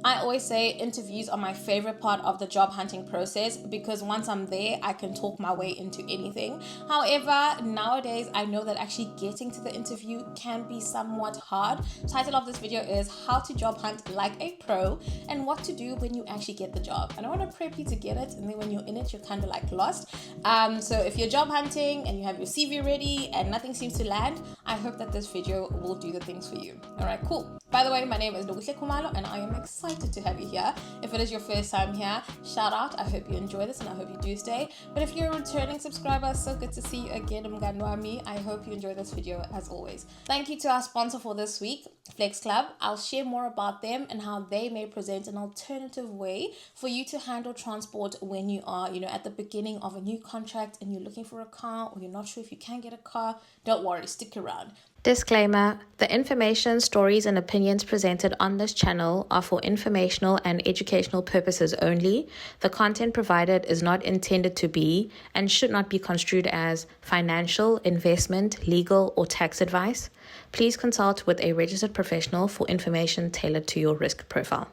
I always say interviews are my favorite part of the job hunting process because once I'm there, I can talk my way into anything. However, nowadays, I know that actually getting to the interview can be somewhat hard. The title of this video is How to Job Hunt Like a Pro and what to do when you actually get the job. And I want to prep you to get it, and then when you're in it, you're kind of like lost. So if you're job hunting and you have your CV ready and nothing seems to land, I hope that this video will do the things for you. All right, cool. By the way, my name is Ndubuhle Khumalo and I am excited to have you here. If it is your first time here, shout out. I hope you enjoy this and I hope you do stay. But if you're a returning subscriber, so good to see you again, Mganwami. I hope you enjoy this video as always. Thank you to our sponsor for this week, FlexClub. I'll share more about them and how they may present an alternative way for you to handle transport when you are, at the beginning of a new contract and you're looking for a car or you're not sure if you can get a car. Don't worry, stick around. Disclaimer: the information, stories, and opinions presented on this channel are for informational and educational purposes only. The content provided is not intended to be and should not be construed as financial, investment, legal, or tax advice. Please consult with a registered professional for information tailored to your risk profile.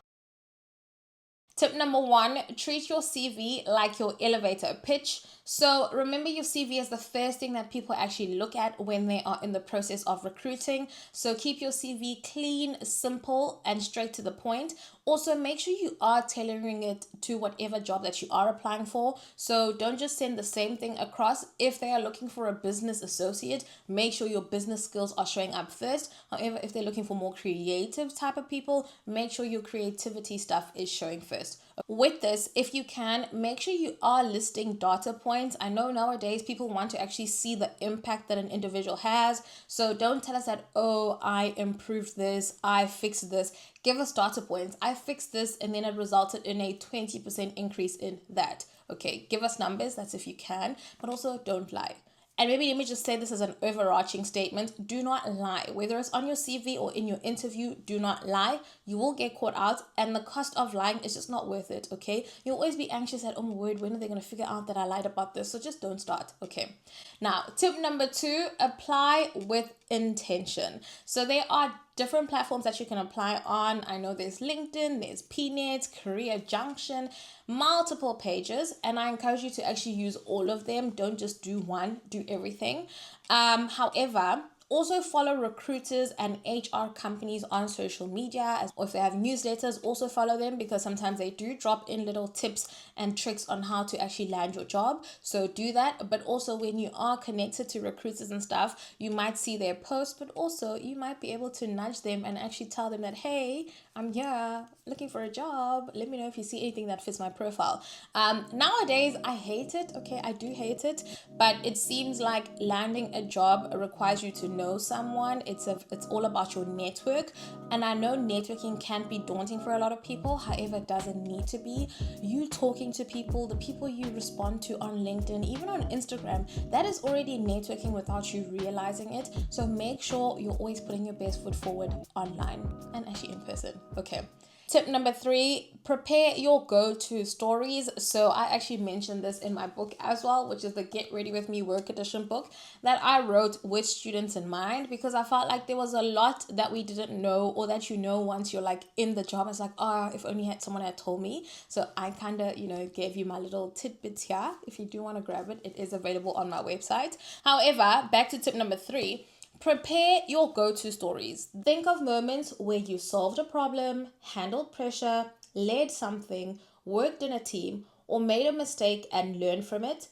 Tip number 1, treat your CV like your elevator pitch. So remember, your CV is the first thing that people actually look at when they are in the process of recruiting. So keep your CV clean, simple, and straight to the point. Also, make sure you are tailoring it to whatever job that you are applying for. So don't just send the same thing across. If they are looking for a business associate, make sure your business skills are showing up first. However, if they're looking for more creative type of people, make sure your creativity stuff is showing first. With this, if you can, make sure you are listing data points. I know nowadays people want to actually see the impact that an individual has. So don't tell us that, oh, I improved this, I fixed this. Give us data points. I fixed this and then it resulted in a 20% increase in that. Okay, give us numbers, that's if you can, but also don't lie. And maybe let me just say this as an overarching statement. Do not lie. Whether it's on your CV or in your interview, do not lie. You will get caught out and the cost of lying is just not worth it, okay? You'll always be anxious at, oh my word, when are they going to figure out that I lied about this? So just don't start, okay? Now, tip number 2, apply with intention. So there are different platforms that you can apply on. I know there's LinkedIn, there's PNet, Career Junction, multiple pages, and I encourage you to actually use all of them. Don't just do one, do everything. However, also follow recruiters and HR companies on social media, or if they have newsletters, also follow them because sometimes they do drop in little tips and tricks on how to actually land your job. So do that. But also when you are connected to recruiters and stuff, you might see their posts, but also you might be able to nudge them and actually tell them that, hey, I'm here looking for a job. Let me know if you see anything that fits my profile. Nowadays, I hate it. Okay, I do hate it, but it seems like landing a job requires you to know someone. It's all about your network, and I know networking can be daunting for a lot of people. However, it doesn't need to be. You talking to people, the people you respond to on LinkedIn, even on Instagram, that is already networking without you realizing it. So make sure you're always putting your best foot forward online and actually in person. Okay. Tip number 3, prepare your go-to stories. So I actually mentioned this in my book as well, which is the Get Ready With Me Work Edition book that I wrote with students in mind, because I felt like there was a lot that we didn't know, or that once you're like in the job, it's like, if only someone had told me. So I kind of, gave you my little tidbits here. If you do want to grab it, it is available on my website. However, back to tip number 3. Prepare your go-to stories. Think of moments where you solved a problem, handled pressure, led something, worked in a team, or made a mistake and learned from it.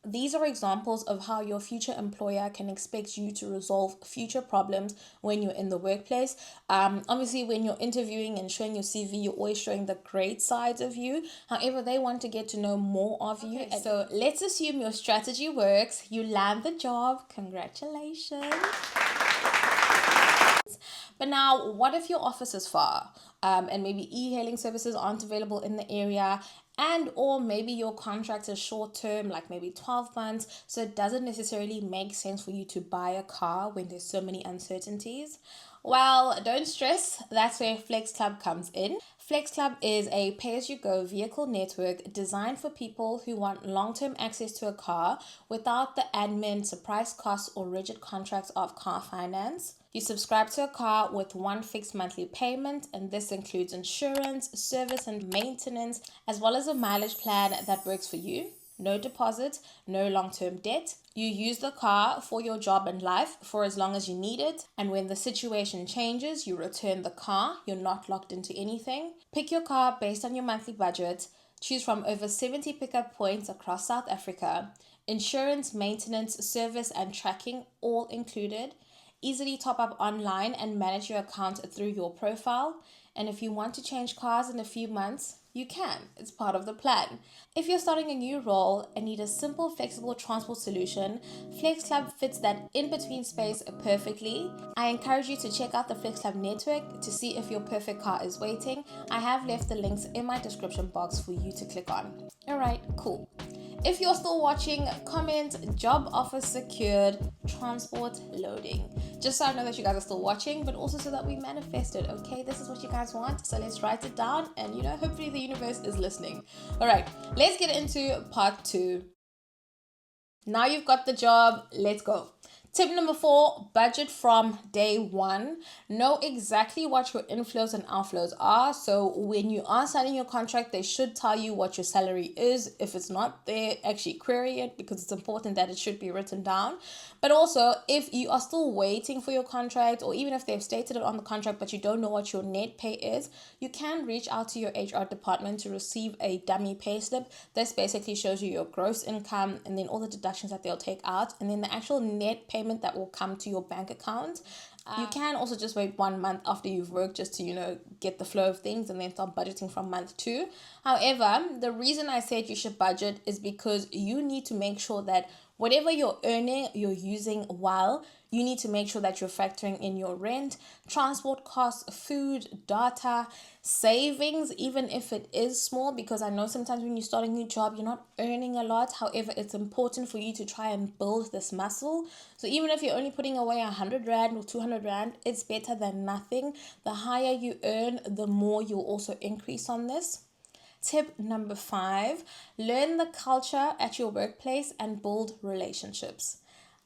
These are examples of how your future employer can expect you to resolve future problems when you're in the workplace. Obviously, when you're interviewing and showing your CV, you're always showing the great sides of you. However, they want to get to know more of you. Okay, so let's assume your strategy works. You land the job. Congratulations. But now, what if your office is far and maybe e-hailing services aren't available in the area, and or maybe your contract is short term, like maybe 12 months, so it doesn't necessarily make sense for you to buy a car when there's so many uncertainties? Well, don't stress. That's where FlexClub comes in. FlexClub is a pay-as-you-go vehicle network designed for people who want long-term access to a car without the admin, surprise costs, or rigid contracts of car finance. You subscribe to a car with one fixed monthly payment, and this includes insurance, service, and maintenance, as well as a mileage plan that works for you. No deposit, no long-term debt. You use the car for your job and life for as long as you need it. And when the situation changes, you return the car. You're not locked into anything. Pick your car based on your monthly budget. Choose from over 70 pickup points across South Africa. Insurance, maintenance, service, and tracking all included. Easily top up online and manage your account through your profile. And if you want to change cars in a few months, you can. It's part of the plan. If you're starting a new role and need a simple, flexible transport solution, FlexClub fits that in-between space perfectly. I encourage you to check out the FlexClub network to see if your perfect car is waiting. I have left the links in my description box for you to click on. Alright, cool. If you're still watching, comment job offer secured, transport loading. Just so I know that you guys are still watching, but also so that we manifest it, okay? This is what you guys want, so let's write it down and, hopefully the universe is listening. All right, let's get into part 2. Now you've got the job, let's go. Tip number 4, budget from day one. Know exactly what your inflows and outflows are. So when you are signing your contract, they should tell you what your salary is. If it's not there, actually query it because it's important that it should be written down. But also, if you are still waiting for your contract, or even if they've stated it on the contract, but you don't know what your net pay is, you can reach out to your HR department to receive a dummy pay slip. This basically shows you your gross income and then all the deductions that they'll take out, and then the actual net payment that will come to your bank account. You can also just wait 1 month after you've worked just to, get the flow of things and then start budgeting from month 2. However, the reason I said you should budget is because you need to make sure that whatever you're earning, you're using well. You need to make sure that you're factoring in your rent, transport costs, food, data, savings, even if it is small, because I know sometimes when you start a new job, you're not earning a lot. However, it's important for you to try and build this muscle. So even if you're only putting away 100 Rand or 200 Rand, it's better than nothing. The higher you earn, the more you'll also increase on this. Tip number 5, learn the culture at your workplace and build relationships.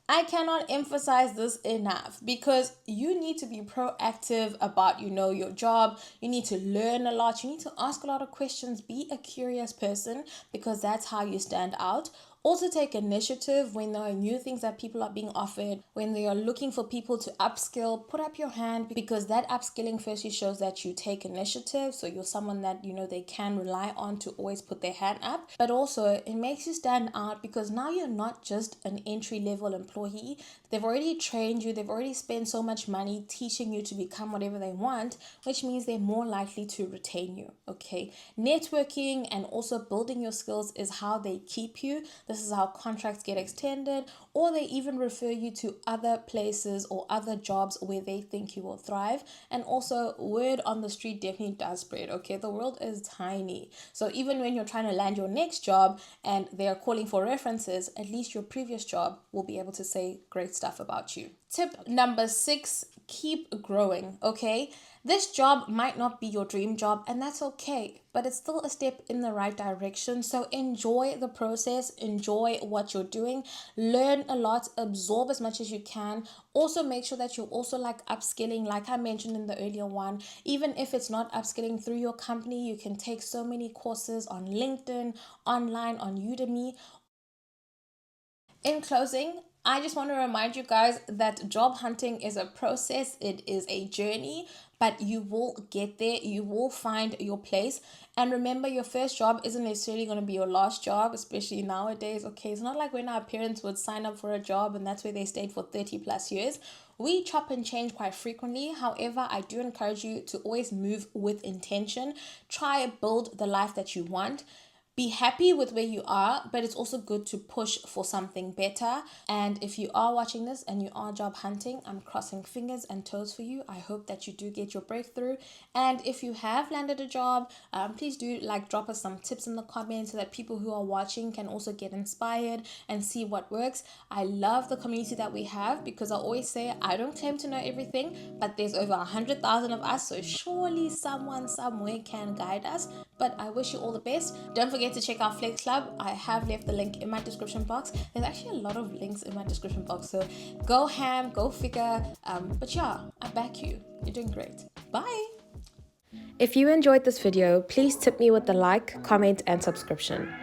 I cannot emphasize this enough because you need to be proactive about, your job. You need to learn a lot. You need to ask a lot of questions. Be a curious person because that's how you stand out. Also take initiative when there are new things that people are being offered, when they are looking for people to upskill, put up your hand because that upskilling firstly shows that you take initiative. So you're someone that, they can rely on to always put their hand up. But also it makes you stand out because now you're not just an entry level employee. They've already trained you. They've already spent so much money teaching you to become whatever they want, which means they're more likely to retain you. Okay. Networking and also building your skills is how they keep you. This is how contracts get extended, or they even refer you to other places or other jobs where they think you will thrive. And also, word on the street definitely does spread, okay? The world is tiny. So even when you're trying to land your next job and they are calling for references, at least your previous job will be able to say great stuff about you. Tip number 6, keep growing, okay? This job might not be your dream job, and that's okay, but it's still a step in the right direction. So enjoy the process, enjoy what you're doing, learn a lot, absorb as much as you can. Also make sure that you're also upskilling, like I mentioned in the earlier one. Even if it's not upskilling through your company, you can take so many courses on LinkedIn, online, on Udemy. In closing, I just want to remind you guys that job hunting is a process. It is a journey, but you will get there. You will find your place. And remember, your first job isn't necessarily going to be your last job, especially nowadays. Okay, it's not like when our parents would sign up for a job and that's where they stayed for 30 plus years. We chop and change quite frequently. However, I do encourage you to always move with intention. Try build the life that you want. be happy with where you are, but it's also good to push for something better. And if you are watching this and you are job hunting, I'm crossing fingers and toes for you. I hope that you do get your breakthrough. And if you have landed a job, please do drop us some tips in the comments so that people who are watching can also get inspired and see what works. I love the community that we have, because I always say I don't claim to know everything, but there's over 100,000 of us, so surely someone somewhere can guide us. But I wish you all the best. Don't forget to check out FlexClub. I have left the link in my description box. There's actually a lot of links in my description box, so go ham, go figure. But yeah, I back you. You're doing great. Bye. If you enjoyed this video, please tip me with a like, comment, and subscription.